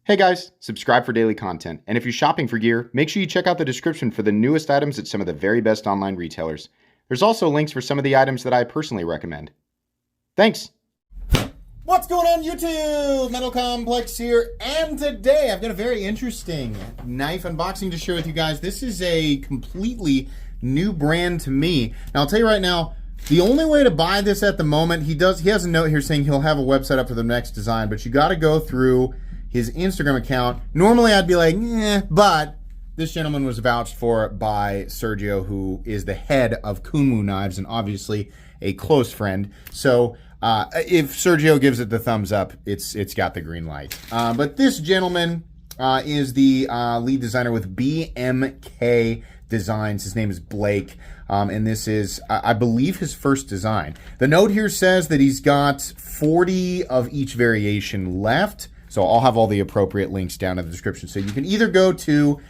Hey guys, subscribe for daily content, and if you're shopping for gear, make sure you check out the description for the newest items at some of the very best online retailers. There's also links for some of the items that I personally recommend. Thanks! What's going on YouTube? Metal Complex here, and today I've got a very interesting knife unboxing to share with you guys. This is a completely new brand to me. Now I'll tell you right now, the only way to buy this at the moment, he has a note here saying he'll have a website up for the next design, but you got to go through his Instagram account. Normally I'd be like, but this gentleman was vouched for by Sergio, who is the head of Kunmu Knives and obviously a close friend. So if Sergio gives it the thumbs up, it's got the green light. But this gentleman is the lead designer with BMK Designs. His name is Blake, and this is, I believe, his first design. The note here says that he's got 40 of each variation left. So I'll have all the appropriate links down in the description. So you can either go to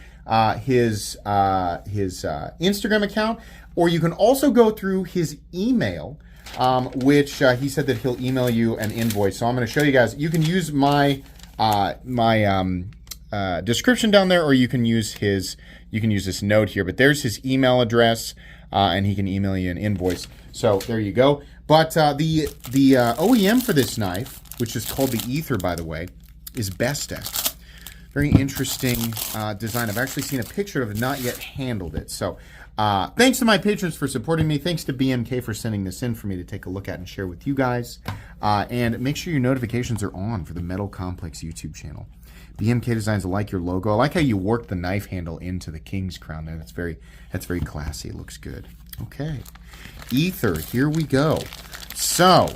his Instagram account, or you can also go through his email, which he said that he'll email you an invoice. So I'm going to show you guys. You can use my description down there, or you can use this note here. But there's his email address, and he can email you an invoice. So there you go. But the OEM for this knife, which is called the Ether, by the way, is Bestech. Very interesting design. I've actually seen a picture of it, not yet handled it. So thanks to my patrons for supporting me. Thanks to BMK for sending this in for me to take a look at and share with you guys. And make sure your notifications are on for the Metal Complex YouTube channel. BMK Designs, I like your logo. I like how you work the knife handle into the king's crown there. That's very classy. It looks good. Okay. Ether, here we go. So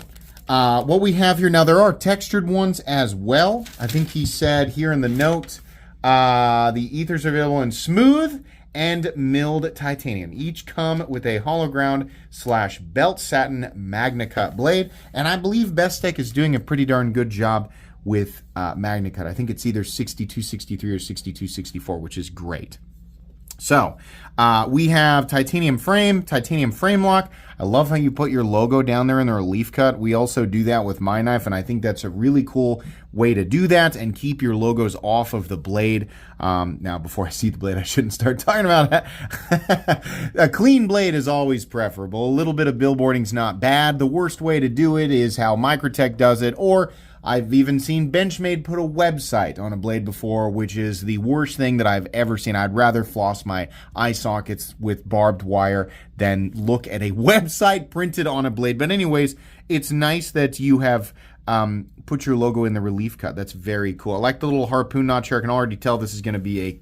what we have here, now there are textured ones as well. I think he said here in the note, the Ethers are available in smooth and milled titanium. Each come with a hollow ground / belt satin Magna Cut blade. And I believe Bestech is doing a pretty darn good job with Magna Cut. I think it's either 6263 or 6264, which is great. So we have titanium frame lock. I love how you put your logo down there in the relief cut. We also do that with my knife, and I think that's a really cool way to do that and keep your logos off of the blade. Now, before I see the blade, I shouldn't start talking about that. A clean blade is always preferable. A little bit of billboarding's not bad. The worst way to do it is how Microtech does it, or I've even seen Benchmade put a website on a blade before, which is the worst thing that I've ever seen. I'd rather floss my eye sockets with barbed wire than look at a website printed on a blade. But anyways, it's nice that you have put your logo in the relief cut. That's very cool. I like the little harpoon notch here. I can already tell this is going to be a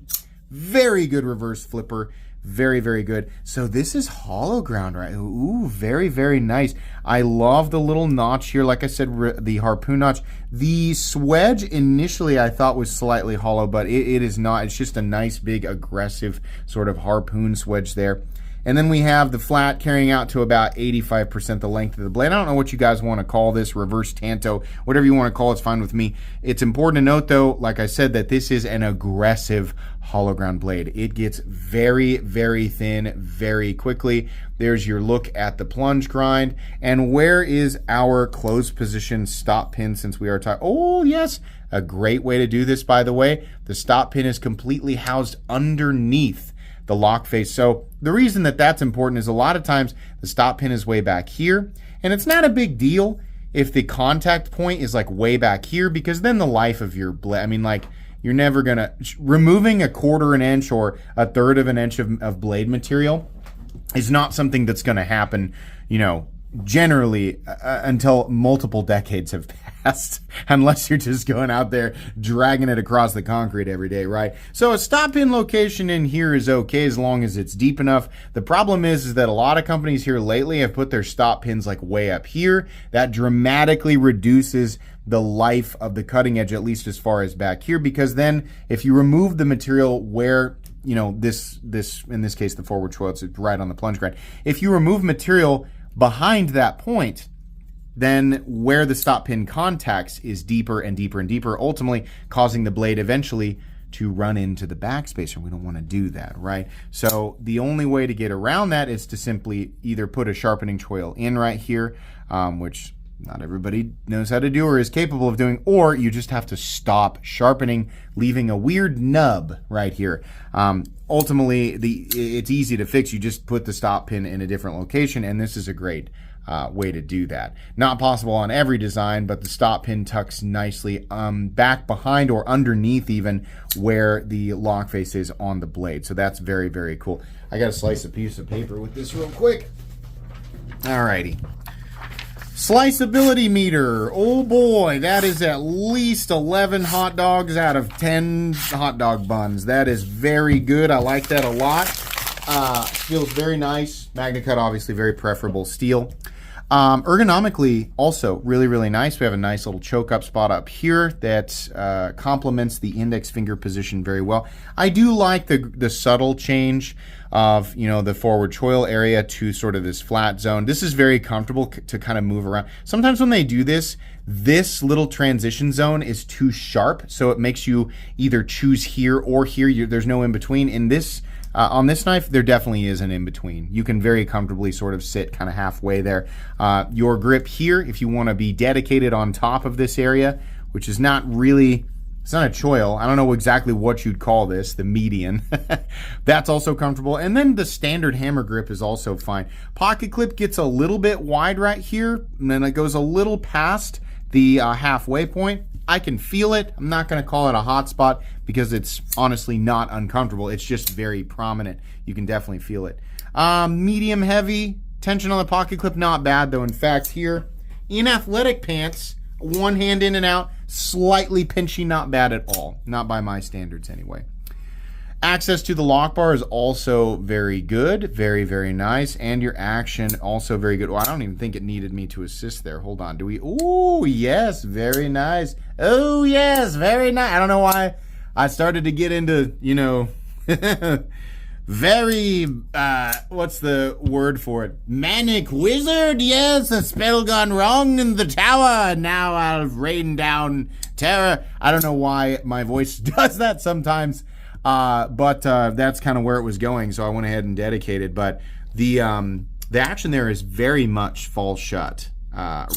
very good reverse flipper. Very, very good. So this is hollow ground, right? Ooh, very, very nice. I love the little notch here. Like I said, the harpoon notch. The swedge initially I thought was slightly hollow, but it is not. It's just a nice, big, aggressive sort of harpoon swedge there. And then we have the flat carrying out to about 85% the length of the blade. I don't know what you guys want to call this, reverse tanto, whatever you want to call it, it's fine with me. It's important to note, though, like I said, that this is an aggressive hollow ground blade. It gets very, very thin very quickly. There's your look at the plunge grind. And where is our closed position stop pin, since we are talking? Oh, yes, a great way to do this, by the way. The stop pin is completely housed underneath the lock face. So the reason that that's important is a lot of times the stop pin is way back here, and it's not a big deal if the contact point is like way back here, because then the life of your blade, I mean, like, you're never gonna, removing 1/4 inch or 1/3 of an inch of blade material is not something that's gonna happen, you know, generally until multiple decades have passed, unless you're just going out there dragging it across the concrete every day, right? So a stop pin location in here is okay as long as it's deep enough. The problem is that a lot of companies here lately have put their stop pins like way up here. That dramatically reduces the life of the cutting edge, at least as far as back here, because then if you remove the material where, you know, this in this case the forward choil, it's right on the plunge grind. If you remove material behind that point, then where the stop pin contacts is deeper and deeper and deeper, ultimately causing the blade eventually to run into the backspacer. We don't want to do that, right? So the only way to get around that is to simply either put a sharpening choil in right here, which not everybody knows how to do or is capable of doing, or you just have to stop sharpening, leaving a weird nub right here. Ultimately, it's easy to fix. You just put the stop pin in a different location, and this is a great way to do that. Not possible on every design, but the stop pin tucks nicely back behind or underneath even where the lock face is on the blade. So that's very, very cool. I got to slice a piece of paper with this real quick. Alrighty. Sliceability meter. Oh boy, that is at least 11 hot dogs out of 10 hot dog buns. That is very good. I like that a lot. Feels very nice. Magna Cut, obviously, very preferable steel. Ergonomically, also really, really nice. We have a nice little choke up spot up here that complements the index finger position very well. I do like the subtle change of, you know, the forward choil area to sort of this flat zone. This is very comfortable to kind of move around. Sometimes when they do this, this little transition zone is too sharp, so it makes you either choose here or here. There's no in between. In this on this knife, there definitely is an in-between. You can very comfortably sort of sit kind of halfway there. Your grip here, if you want to be dedicated on top of this area, which is not really, it's not a choil. I don't know exactly what you'd call this, the median. That's also comfortable. And then the standard hammer grip is also fine. Pocket clip gets a little bit wide right here, and then it goes a little past the halfway point. I can feel it. I'm not going to call it a hot spot because it's honestly not uncomfortable. It's just very prominent. You can definitely feel it. Medium heavy. Tension on the pocket clip, not bad though. In fact, here in athletic pants, one hand in and out, slightly pinchy, not bad at all. Not by my standards anyway. Access to the lock bar is also very good. Very, very nice. And your action also very good. Well, I don't even think it needed me to assist there. Hold on. Do we? Oh, yes. Very nice. Oh, yes. Very nice. I don't know why I started to get into, you know, very, what's the word for it? Manic wizard? Yes, a spell gone wrong in the tower. And now I'll rain down terror. I don't know why my voice does that sometimes. But that's kind of where it was going, so I went ahead and dedicated. But the action there is very much fall shut.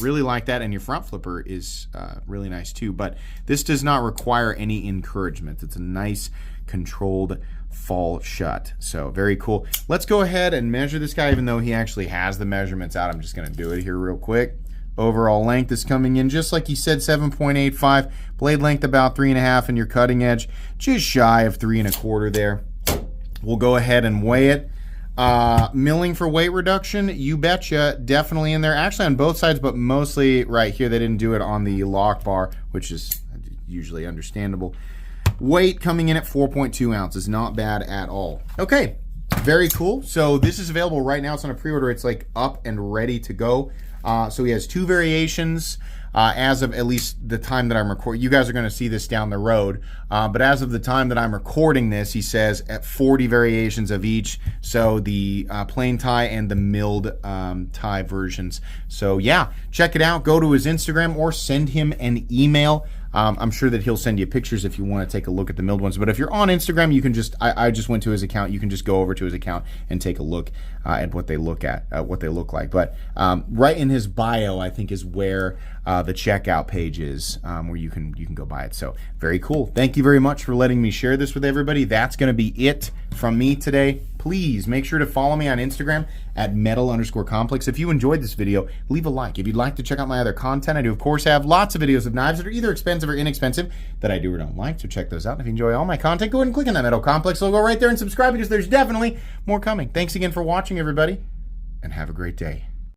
Really like that, and your front flipper is really nice too. But this does not require any encouragement. It's a nice, controlled fall shut. So very cool. Let's go ahead and measure this guy, even though he actually has the measurements out. I'm just going to do it here real quick. Overall length is coming in just like he said, 7.85. Blade length about 3.5, and your cutting edge just shy of 3.25 there. We'll go ahead and weigh it. Milling for weight reduction, you betcha, definitely in there. Actually on both sides, but mostly right here. They didn't do it on the lock bar, which is usually understandable. Weight coming in at 4.2 ounces, not bad at all. Okay, very cool. So this is available right now. It's on a pre-order. It's like up and ready to go. So he has 2 variations as of at least the time that I'm recording. You guys are going to see this down the road. But as of the time that I'm recording this, he says at 40 variations of each. So the plain tie and the milled tie versions. So yeah, check it out. Go to his Instagram or send him an email. I'm sure that he'll send you pictures if you want to take a look at the milled ones. But if you're on Instagram, you can just, I just went to his account. You can just go over to his account and take a look at what they look like. But right in his bio, I think is where the checkout page is, where you can go buy it. So very cool. Thank you very much for letting me share this with everybody. That's going to be it from me today. Please make sure to follow me on Instagram at metal_complex. If you enjoyed this video, leave a like. If you'd like to check out my other content, I do, of course, have lots of videos of knives that are either expensive or inexpensive that I do or don't like, so check those out. And if you enjoy all my content, go ahead and click on that Metal Complex logo right there and subscribe because there's definitely more coming. Thanks again for watching, everybody, and have a great day.